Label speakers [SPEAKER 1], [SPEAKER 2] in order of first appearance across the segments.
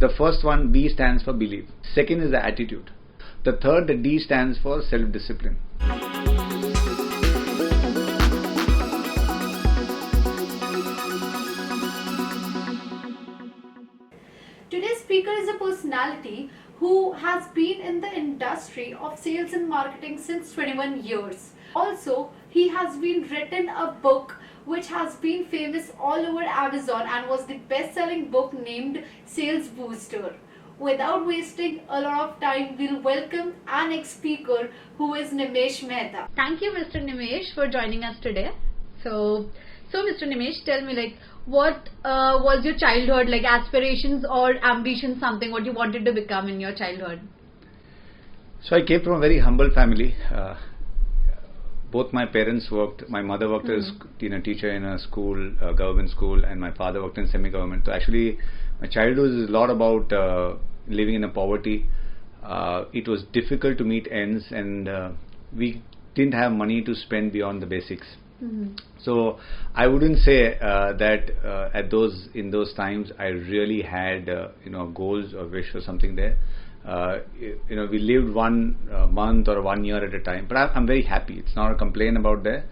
[SPEAKER 1] The first one, B, stands for belief. Second is the attitude. The third, the D, stands for self-discipline.
[SPEAKER 2] Today's speaker is a personality who has been in the industry of sales and marketing since 21 years. Also, he has been written a book which has been famous all over Amazon and was the best-selling book named Sales Booster. Without wasting a lot of time, we'll welcome our next speaker, who is Nimesh Mehta.
[SPEAKER 3] Thank you, Mr. Nimesh, for joining us today. So Mr. Nimesh, tell me, what was your childhood, aspirations or ambitions, something what you wanted to become in your childhood?
[SPEAKER 1] So I came from a very humble family. Both my parents worked. My mother worked as a teacher in a school, government school, and my father worked in semi-government. So actually, my childhood is a lot about living in a poverty. It was difficult to meet ends, and we didn't have money to spend beyond the basics. So I wouldn't say that in those times I really had goals or wish or something there. We lived 1 month or 1 year at a time, but I'm very happy. It's not a complaint about there,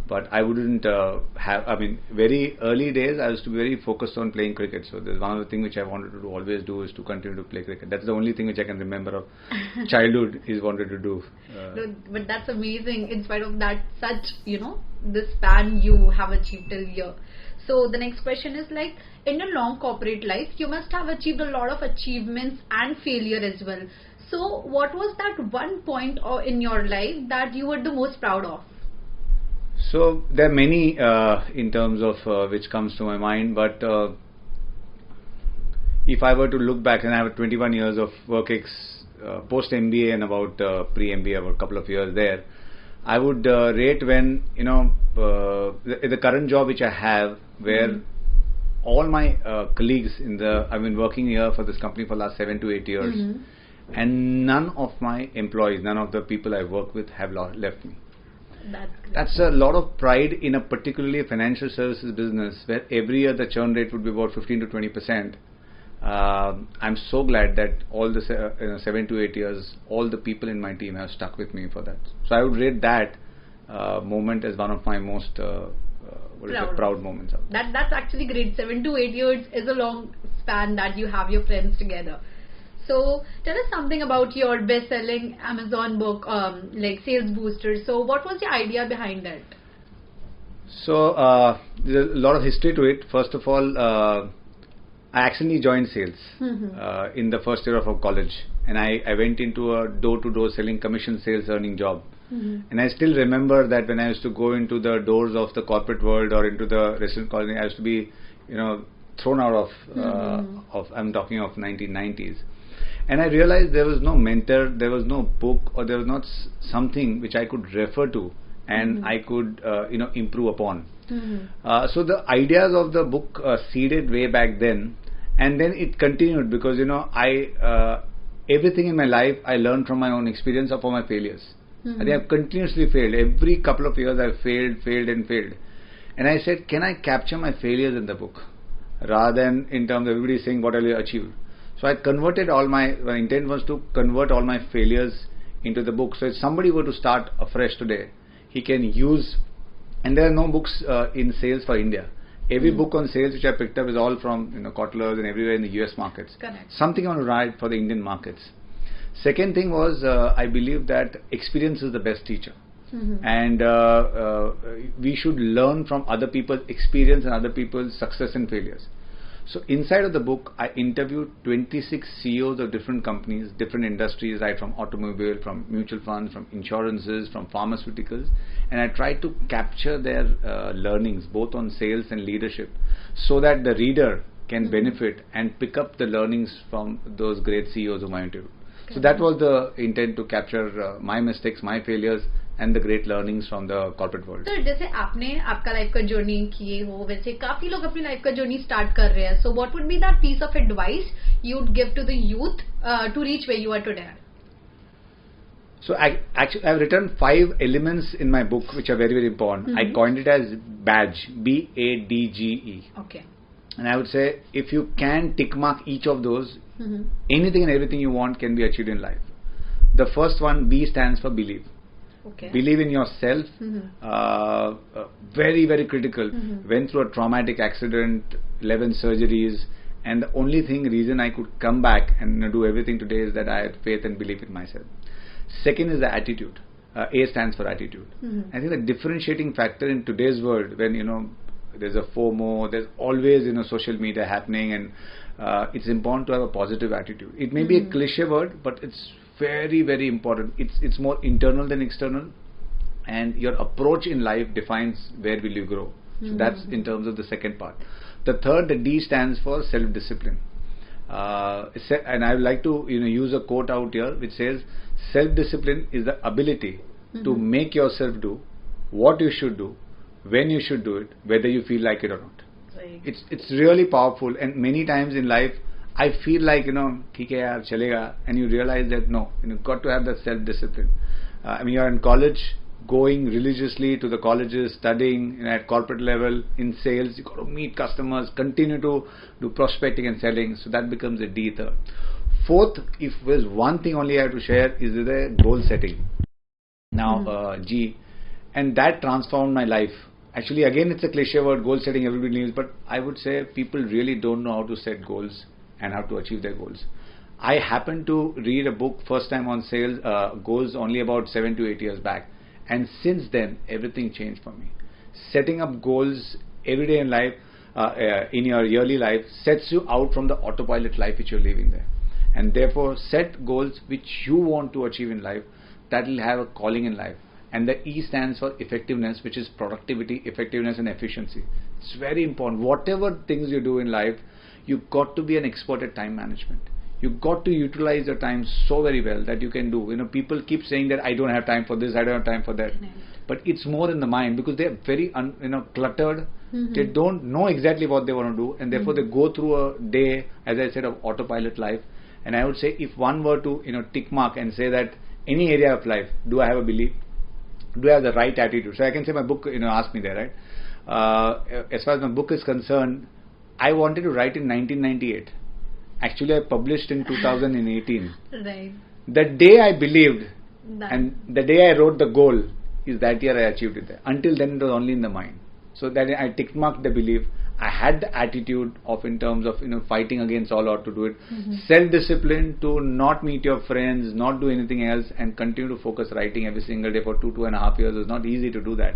[SPEAKER 1] but I wouldn't very early days I used to be very focused on playing cricket. So there's one of the things which I wanted to always do is to continue to play cricket. That's the only thing which I can remember of childhood is wanted to do.
[SPEAKER 3] No, but that's amazing. In spite of that, the span you have achieved till here. So the next question is in your long corporate life, you must have achieved a lot of achievements and failure as well. So what was that one point in your life that you were the most proud of?
[SPEAKER 1] So there are many in terms of which comes to my mind, but if I were to look back, and I have 21 years of work post MBA and about pre-MBA, about a couple of years there, I would rate when the current job which I have, where all my colleagues I've been working here for this company for the last 7 to 8 years, and none of my employees, none of the people I work with have left me. That's a lot of pride in a particularly financial services business where every year the churn rate would be about 15 to 20%. I'm so glad that all the 7 to 8 years, all the people in my team have stuck with me for that. So I would rate that moment as one of my most proud moments.
[SPEAKER 3] That's actually great. 7 to 8 years is a long span that you have your friends together. So tell us something about your best-selling Amazon book, Sales Booster. So what was the idea behind that?
[SPEAKER 1] So there's a lot of history to it. First of all, I accidentally joined sales in the first year of our college, and I went into a door-to-door selling commission sales earning job. And I still remember that when I used to go into the doors of the corporate world or into the restaurant colony, I used to be, thrown out of I'm talking of 1990s. And I realized there was no mentor, there was no book, or there was not something which I could refer to and I could, improve upon. So the ideas of the book seeded way back then, and then it continued because, everything in my life I learned from my own experience or from my failures. I think I've continuously failed. Every couple of years I've failed. And I said, can I capture my failures in the book? Rather than in terms of everybody saying what I achieved. So I converted my intent was to convert all my failures into the book. So if somebody were to start afresh today, he can use, and there are no books in sales for India. Every book on sales which I picked up is all from Kotlers and everywhere in the US markets.
[SPEAKER 3] Correct.
[SPEAKER 1] Something I want to write for the Indian markets. Second thing was I believe that experience is the best teacher. And we should learn from other people's experience and other people's success and failures. So inside of the book, I interviewed 26 CEOs of different companies, different industries, right from automobile, from mutual funds, from insurances, from pharmaceuticals, and I tried to capture their learnings both on sales and leadership so that the reader can benefit and pick up the learnings from those great CEOs whom I interviewed. So that was the intent, to capture my mistakes, my failures, and the great learnings from the corporate world.
[SPEAKER 3] So जैसे आपने आपका life का journey किए हो, वैसे काफी लोग अपनी लाइफ का जर्नी स्टार्ट कर रहे हैं. So what would be that piece of advice you would give to the youth to reach where you are today?
[SPEAKER 1] So I've written 5 elements in my book which are very, very important. I coined it as BADGE, BADGE.
[SPEAKER 3] Okay.
[SPEAKER 1] And I would say if you can tick mark each of those,
[SPEAKER 3] Mm-hmm.
[SPEAKER 1] anything and everything you want can be achieved in life. The first one, B, stands for believe.
[SPEAKER 3] Okay.
[SPEAKER 1] Believe in yourself. Very, very critical. Went through a traumatic accident, 11 surgeries, and the only reason I could come back and do everything today is that I had faith and belief in myself. Second is the attitude. A stands for attitude. I think the differentiating factor in today's world, when there's a FOMO, there's always social media happening, and it's important to have a positive attitude. It may be a cliche word, but it's very, very important. It's more internal than external, and your approach in life defines where will you grow. So that's in terms of the second part. The third, the D, stands for self-discipline. And I would like to use a quote out here which says, self-discipline is the ability to make yourself do what you should do, when you should do it, whether you feel like it or not.
[SPEAKER 3] Right.
[SPEAKER 1] It's really powerful, and many times in life I feel like theek hai yaar, chalega, and you realize that no, you've got to have that self-discipline. I mean, you're in college, going religiously to the colleges, studying at corporate level, in sales, you got to meet customers, continue to do prospecting and selling, so that becomes a D, third. Fourth, if there's one thing only I have to share, is the goal setting. Now, G, and that transformed my life. Actually, again, it's a cliche word, goal setting, everybody needs, but I would say people really don't know how to set goals and how to achieve their goals. I happened to read a book first time on sales goals only about 7 to 8 years back, and since then everything changed for me. Setting up goals every day in life, in your yearly life, sets you out from the autopilot life which you're living there, and therefore set goals which you want to achieve in life that will have a calling in life. And the E stands for effectiveness, which is productivity, effectiveness and efficiency. It's very important. Whatever things you do in life, you've got to be an expert at time management. You've got to utilize your time so very well that you can do. People keep saying that I don't have time for this, I don't have time for that. But it's more in the mind, because they're very cluttered. They don't know exactly what they want to do, and therefore they go through a day, as I said, of autopilot life. And I would say, if one were to tick mark and say that any area of life, do I have a belief? Do I have the right attitude? So I can say my book, asked me there, right? As far as my book is concerned, I wanted to write in 1998. Actually, I published in 2018.
[SPEAKER 3] Right.
[SPEAKER 1] The day I believed
[SPEAKER 3] That.
[SPEAKER 1] and the day I wrote the goal is that year I achieved it there. Until then, it was only in the mind. So that I tick marked the belief. I had the attitude of, in terms of fighting against all odds to do it. Self-discipline to not meet your friends, not do anything else, and continue to focus writing every single day for 2.5 years. It's not easy to do that.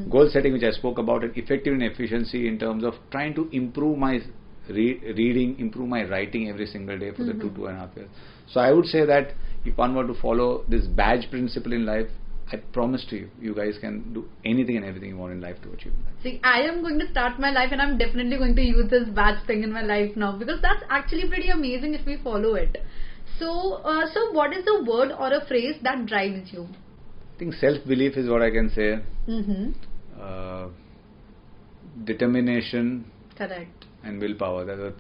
[SPEAKER 1] Goal setting, which I spoke about, and effective and efficiency in terms of trying to improve my reading, improve my writing every single day for the 2.5 years. So I would say that if one were to follow this badge principle in life, I promise to you, you guys can do anything and everything you want in life to achieve that.
[SPEAKER 3] See, I am going to start my life, and I'm definitely going to use this badge thing in my life now, because that's actually pretty amazing if we follow it. So, what is the word or a phrase that drives you?
[SPEAKER 1] I think self-belief is what I can say. Determination.
[SPEAKER 3] Correct.
[SPEAKER 1] And willpower. There are a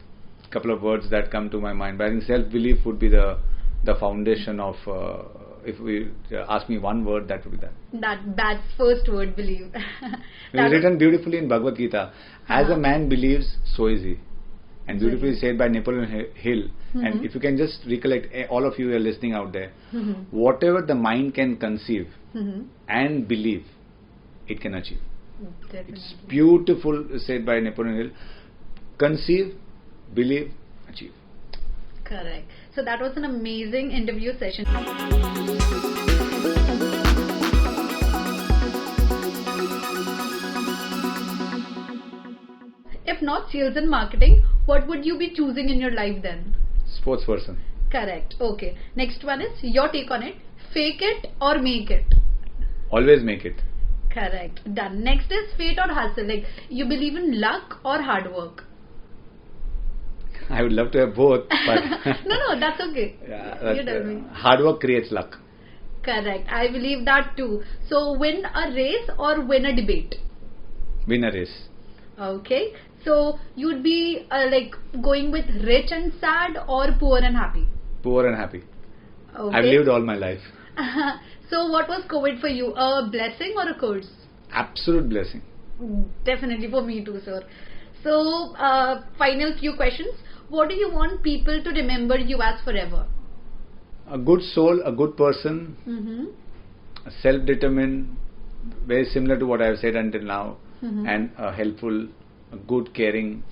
[SPEAKER 1] couple of words that come to my mind, but I think self-belief would be the foundation of. If we ask me one word, that would be that.
[SPEAKER 3] That's first word, believe.
[SPEAKER 1] It is written beautifully in Bhagavad Gita. As a man believes, so is he. And beautifully said by Napoleon Hill. And if you can just recollect, all of you who are listening out there, whatever the mind can conceive and believe, it can achieve.
[SPEAKER 3] Definitely.
[SPEAKER 1] It's beautiful said by Napoleon Hill. Conceive, believe, achieve.
[SPEAKER 3] Correct. So that was an amazing interview session. If not sales and marketing, what would you be choosing in your life then?
[SPEAKER 1] Sports person.
[SPEAKER 3] Correct. Okay. Next one is your take on it. Fake it or make it?
[SPEAKER 1] Always make it.
[SPEAKER 3] Correct. Done. Next is fate or hustle. Like, you believe in luck or hard work?
[SPEAKER 1] I would love to have both, but
[SPEAKER 3] no, that's okay.
[SPEAKER 1] Yeah,
[SPEAKER 3] You tell me.
[SPEAKER 1] Hard work creates luck.
[SPEAKER 3] Correct. I believe that too. So, win a race or win a debate?
[SPEAKER 1] Win a race.
[SPEAKER 3] Okay. So, you'd be like going with rich and sad or poor and happy?
[SPEAKER 1] Poor and happy.
[SPEAKER 3] Okay.
[SPEAKER 1] I've lived all my life.
[SPEAKER 3] So, what was COVID for you? A blessing or a curse?
[SPEAKER 1] Absolute blessing.
[SPEAKER 3] Definitely for me too, sir. So, final few questions. What do you want people to remember you as forever?
[SPEAKER 1] A good soul, a good person, self-determined, very similar to what I have said until now, and a helpful, a good, caring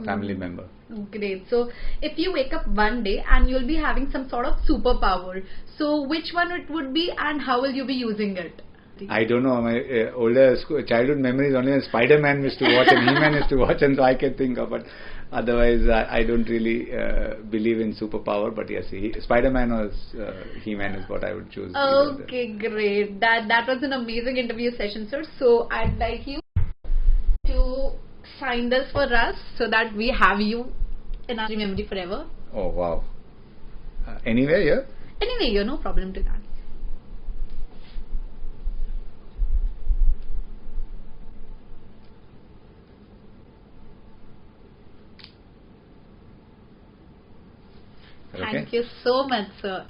[SPEAKER 1] family member.
[SPEAKER 3] Great. So, if you wake up one day and you'll be having some sort of superpower, so which one it would be and how will you be using it?
[SPEAKER 1] I don't know. My older childhood memories only Spider-Man used to watch and He-Man used to watch, and so I can think of. But otherwise, I don't really believe in superpower. But yes, Spider-Man or He-Man is what I would choose.
[SPEAKER 3] Okay, great. That was an amazing interview session, sir. So I'd like you to sign this for us so that we have you in our memory forever.
[SPEAKER 1] Oh wow! Anywhere here?
[SPEAKER 3] Anyway, no problem to that.
[SPEAKER 1] Okay.
[SPEAKER 3] Thank you so much, sir.